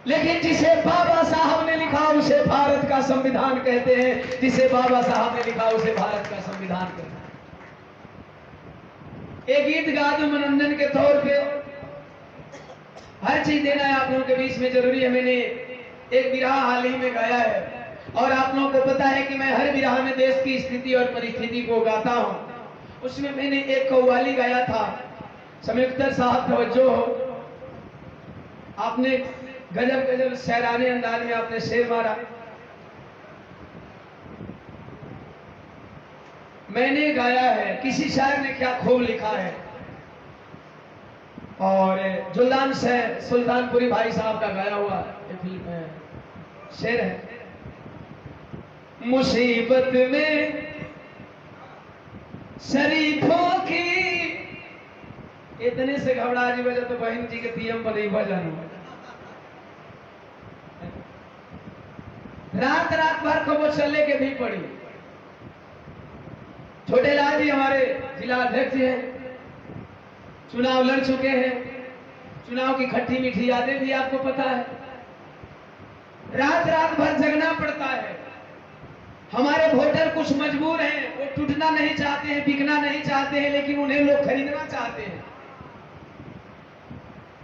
लेकिन जिसे बाबा साहब ने लिखा उसे भारत का संविधान कहते हैं। जिसे बाबा साहब ने लिखा उसे भारत का संविधान कहते हैं। एक गीत गा दूं मनोरंजन के तौर पे, हर चीज देना है आप लोगों के बीच में जरूरी है। मैंने एक बिरहा हाल ही में गाया है और आप लोगों को पता है कि मैं हर बिरहा में देश की स्थिति और परिस्थिति को गाता हूं। उसमें मैंने एक कव्वाली गाया था। समीक्तर साहब तवज्जो हो, आपने गजब गजब शायराने अंदाज में आपने शेर मारा। मैंने गाया है, किसी शायर ने क्या खूब लिखा है। और जुल्लान से सुल्तानपुरी भाई साहब का गाया हुआ शेर है। मुसीबत में शरीफों की, इतने से घबरा जी वजह तो बहन जी के पीएम पर नहीं भजन। रात रात भर को वो चले के भी पड़ी। छोटे लाल जी हमारे जिला अध्यक्ष हैं, चुनाव लड़ चुके हैं। चुनाव की खट्टी मीठी यादें भी आपको पता है। रात रात भर जगना पड़ता है। हमारे वोटर कुछ मजबूर हैं, वो टूटना नहीं चाहते हैं, बिकना नहीं चाहते हैं, लेकिन उन्हें लोग खरीदना चाहते हैं।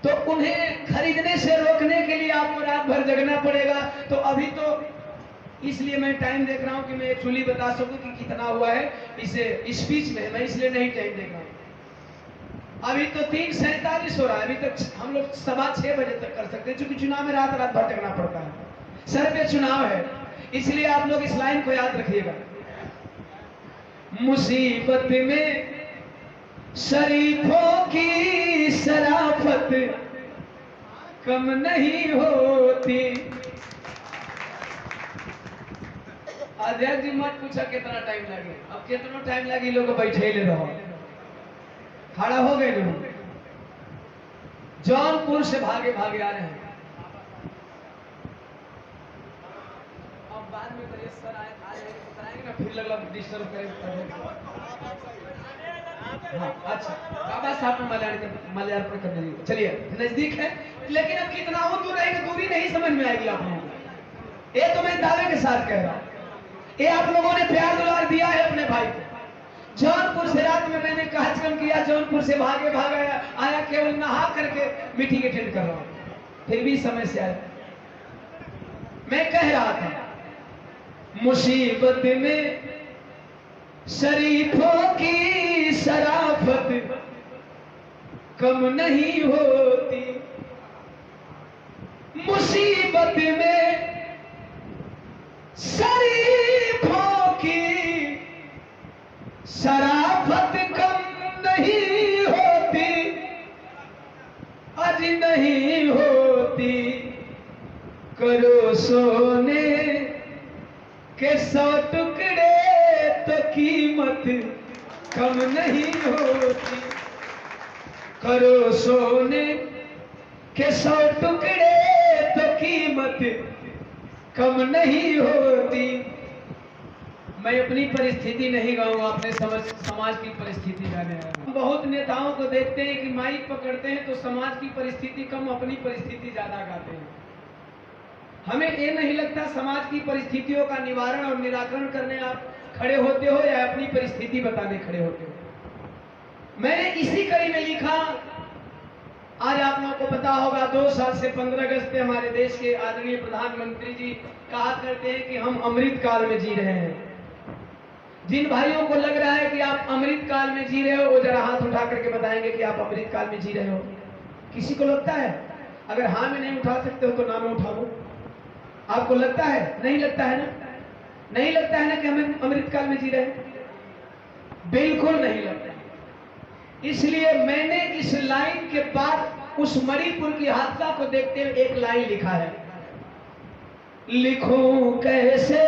तो उन्हें खरीदने से रोकने के लिए आपको रात भर जगना पड़ेगा। तो अभी तो इसलिए मैं टाइम देख रहा हूं कि मैं एक्चुअली बता सकूं कि कितना हुआ है इसे स्पीच में, मैं इसलिए नहीं टाइम देख रहा हूं। अभी तो 3:47 हो रहा है। अभी तक हम लोग 6:15 बजे तक कर सकते हैं, क्योंकि चुनाव में रात रात भर जगना पड़ता है। सर पे चुनाव है, इसलिए आप लोग इस लाइन को याद रखिएगा। मुसीबत में शरीफों की शराफत कम नहीं होती। अध्यक्ष जी मत पूछा कितना टाइम लगे, अब कितना टाइम लगे लोग बैठे ले रहो। खड़ा हो गए लोग, जौनपुर से भागे भागे आ रहे हैं। अब बाद में करिए सर आए बताएंगे ना, फिर लगा डिस्टर्ब करेंगे। हाँ अच्छा, बाबा साहब को मल्यार्पण करने दीजिए। चलिए नजदीक है, लेकिन अब कितना हो दूर रहेगा, दूरी नहीं समझ में आएगी आप लोगों को। ये तो मैं दावे के साथ कह रहा हूं। ये आप लोगों ने प्यार दुलार दिया है अपने भाई को। जौनपुर से रात में मैंने कार्यक्रम किया, जौनपुर से भागे भाग आया केवल नहा करके मीटिंग अटेंड कर रहा हूं, फिर भी समय से आया। मैं कह रहा था मुसीबत में शरीफों की शराफत कम नहीं होती। मुसीबत में शरीफों की शराफत कम नहीं होती, आज नहीं होती। करो सोने के 100 टुकड़े तो कीमत कम नहीं होती। करो सोने के 100 टुकड़े तो कीमत कम नहीं होती। मैं अपनी परिस्थिति नहीं गाऊंगा, अपने समाज की परिस्थिति गाने आया हूं। बहुत नेताओं को देखते हैं कि माइक पकड़ते हैं तो समाज की परिस्थिति कम, अपनी परिस्थिति ज्यादा गाते हैं। हमें ये नहीं लगता समाज की परिस्थितियों का निवारण और निराकरण करने आप खड़े होते हो या अपनी परिस्थिति बताने खड़े होते हो। मैंने इसी कड़ी में लिखा, आज आप लोगों को पता होगा 2 साल से 15 अगस्त पे हमारे देश के आदरणीय प्रधानमंत्री जी कहा करते हैं कि हम अमृत काल में जी रहे हैं। जिन भाइयों को लग रहा है कि आप अमृत काल में जी रहे हो, वो जरा हाथ उठा करके बताएंगे कि आप अमृत काल में जी रहे हो। किसी को लगता है? अगर हाँ में नहीं उठा सकते हो तो ना में उठा लो। आपको लगता है? नहीं लगता है ना? नहीं लगता है ना कि हम अमृत काल में जी रहे हैं? बिल्कुल नहीं लगता। इसलिए मैंने इस लाइन के बाद उस मणिपुर की हादसा को देखते हुए एक लाइन लिखा है। लिखूं कैसे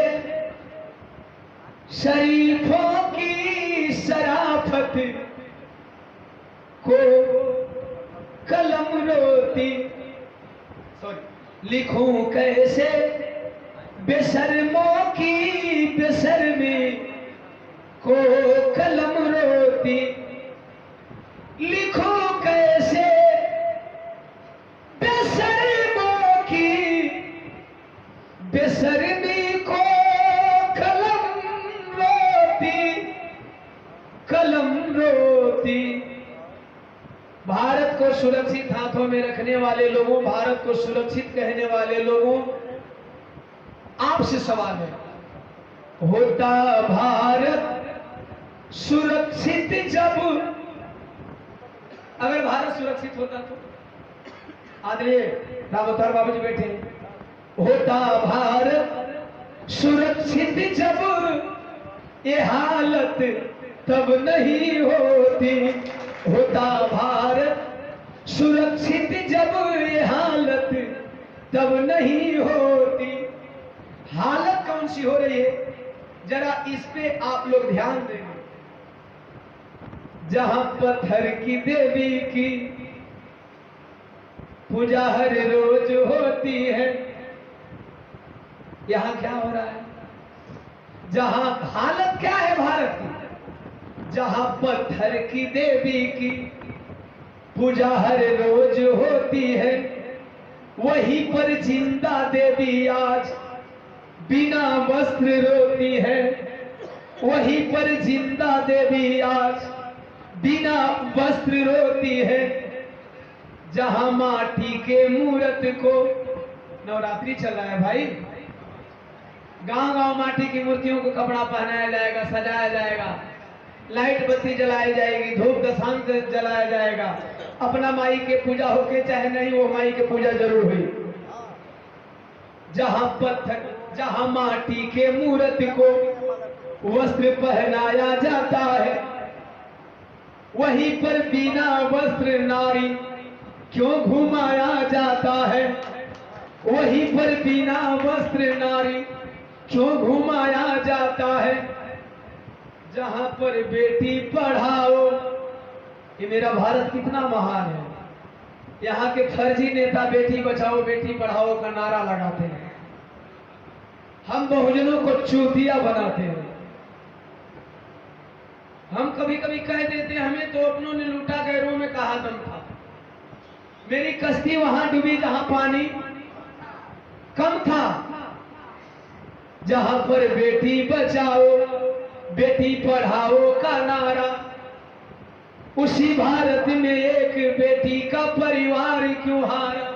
शरीफों की शराफत को कलम रोती। लिखूं कैसे बेशर्मों की बेशर्मी को कलम रोती। लिखो कैसे बेशर्मों की दिलों में रखने वाले लोगों, भारत को सुरक्षित कहने वाले लोगों, आपसे सवाल है, होता भारत सुरक्षित जब, अगर भारत सुरक्षित होता तो, आदरणीय राम अवतार बाबू जी बैठे हैं, होता भारत सुरक्षित जब ये हालत तब नहीं होती, होता भारत सुरक्षित जब ये हालत तब नहीं होती। हालत कौन सी हो रही है, जरा इस पे आप लोग ध्यान देंगे। जहां पत्थर की देवी की पूजा हर रोज होती है, यहां क्या हो रहा है? जहां हालत क्या है भारत की, जहां पत्थर की देवी की पूजा हर रोज होती है, वहीं पर जिंदा देवी आज बिना वस्त्र रोती है, वहीं पर जिंदा देवी आज बिना वस्त्र रोती है। जहां माटी के मूर्त को, नवरात्रि चल रहा है भाई, गांव-गांव माटी की मूर्तियों को कपड़ा पहनाया जाएगा, सजाया जाएगा, लाइट बत्ती जलाई जाएगी, धूप दशांत जलाया जाएगा, अपना माई के पूजा होके चाहे नहीं, वो माई के पूजा जरूर हुई। जहां पत्थर, जहां माटी के मूर्त को वस्त्र पहनाया जाता है, वहीं पर बिना वस्त्र नारी क्यों घुमाया जाता है, वहीं पर बिना वस्त्र नारी क्यों घुमाया जाता है। जहां पर बेटी पढ़ाओ, ये मेरा भारत कितना महान है, यहाँ के फर्जी नेता बेटी बचाओ बेटी पढ़ाओ का नारा लगाते हैं, हम बहुजनों को चूतिया बनाते हैं। हम कभी कभी कह देते हैं हमें तो अपनों ने लूटा, गैरों में कहा दम था। मेरी कश्ती वहां डूबी जहां पानी कम था। जहां पर बेटी बचाओ बेटी पढ़ाओ का नारा, उसी भारत में एक बेटी का परिवार क्यों हारा,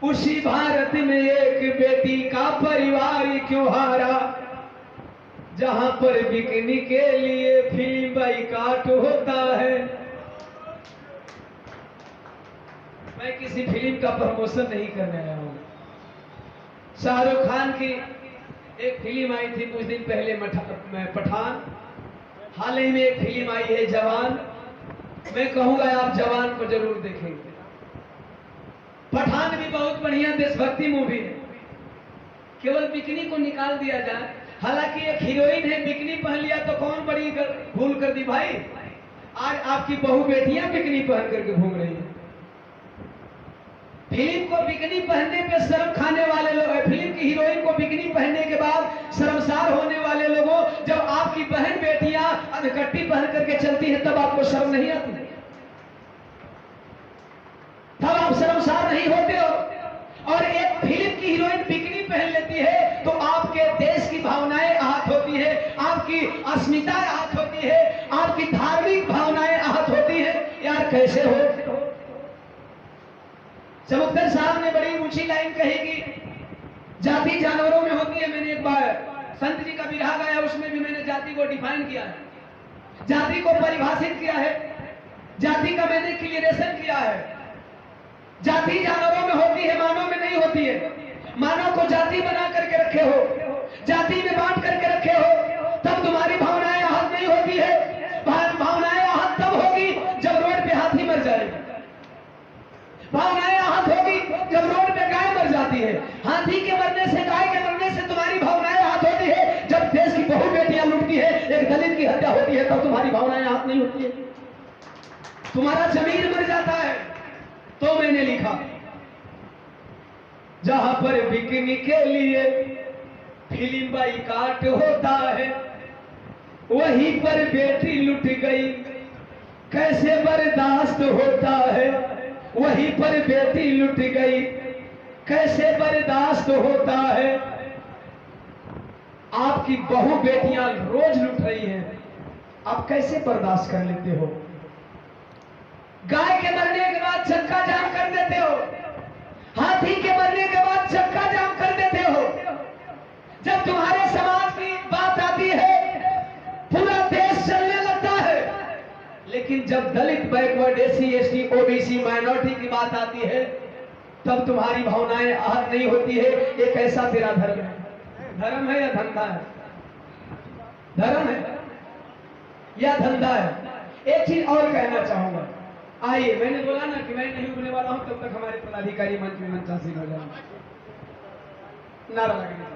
उसी भारत में एक बेटी का परिवार क्यों हारा। जहां पर बिकने के लिए फिल्म बाइकाट होता है, मैं किसी फिल्म का प्रमोशन नहीं करने आया हूं। शाहरुख खान की एक फिल्म आई थी कुछ दिन पहले, पठान, हाल ही में एक फिल्म आई है जवान, मैं कहूंगा आप जवान को जरूर देखेंगे। पठान भी बहुत बढ़िया देशभक्ति मूवी है, केवल बिकनी को निकाल दिया जाए। हालांकि एक हीरोइन है, बिकनी पहन लिया तो कौन बड़ी भूल कर दी भाई। आज आपकी बहु बेटियां बिकनी पहन करके घूम रही है। फिल्म को बिकनी पहनने पे शर्म खाने वाले लोग, फिल्म की हीरोइन को बिकनी पहनने के बाद शर्मसार होने वाले लोगों, जब आपकी बहन बेटियां अधकट्टी पहन करके चलती है तब आपको शर्म नहीं आती, तब आप शर्मसार नहीं होते हो। और एक फिल्म की हीरोइन बिकनी पहन लेती है तो आपके देश की भावनाएं आहत होती है, आपकी अस्मिता आहत होती है, आपकी धार्मिक भावनाएं आहत होती है। यार कैसे हो? चमकदर साहब ने बड़ी ऊंची लाइन कही कि जाति जानवरों में होती है। मैंने एक बार संत जी का बिरहा गाया, उसमें भी मैंने जाति को डिफाइन किया है, जाति को परिभाषित किया है, जाति का मैंने क्लियरेशन किया है। जाति जानवरों में होती है, मानव में नहीं होती है। मानव को जाति बना करके रखे हो, जाति में बांट करके रखे हो, तब तुम्हारी भावनाएं आहत नहीं होती है। भावनाएं आहत तब होगी जब रोड पे हाथी मर जाएगा, भावनाएं आहत होगी जब रोड पे गाय मर जाती है। हाथी के मरने से, गाय के मरने से तुम्हारी भावनाएं आहत होती है। जब देश की बहु बेटियां लुटती है, एक दलित की हत्या होती है, तब तुम्हारी भावनाएं आहत नहीं होती है, तुम्हारा जमीर मर जाता है। तो मैंने लिखा, जहां पर बिकनी के लिए फिल्म बाइकाट होता है, वहीं पर बेटी लुट गई कैसे बर्दाश्त होता है, वहीं पर बेटी लुट गई कैसे बर्दाश्त होता है। आपकी बहु बेटियां रोज लुट रही हैं, आप कैसे बर्दाश्त कर लेते हो? गाय के मरने के बाद चक्का हाथी के मरने के बाद चक्का जाम कर देते हो। जब तुम्हारे समाज की बात आती है पूरा देश चलने लगता है, लेकिन जब Dalit, backward, SC, ST, OBC, minority की बात आती है तब तुम्हारी भावनाएं आहत नहीं होती है। एक ऐसा तेरा धर्म है। धर्म है या धंधा है? धर्म है या धंधा है? एक चीज और कहना चाहूंगा। आइए, मैंने बोला ना कि मैं नहीं उगने वाला हूं तब तक हमारे पदाधिकारी मंच में मंचासीन हो जाएंगे। नारा लगेगा।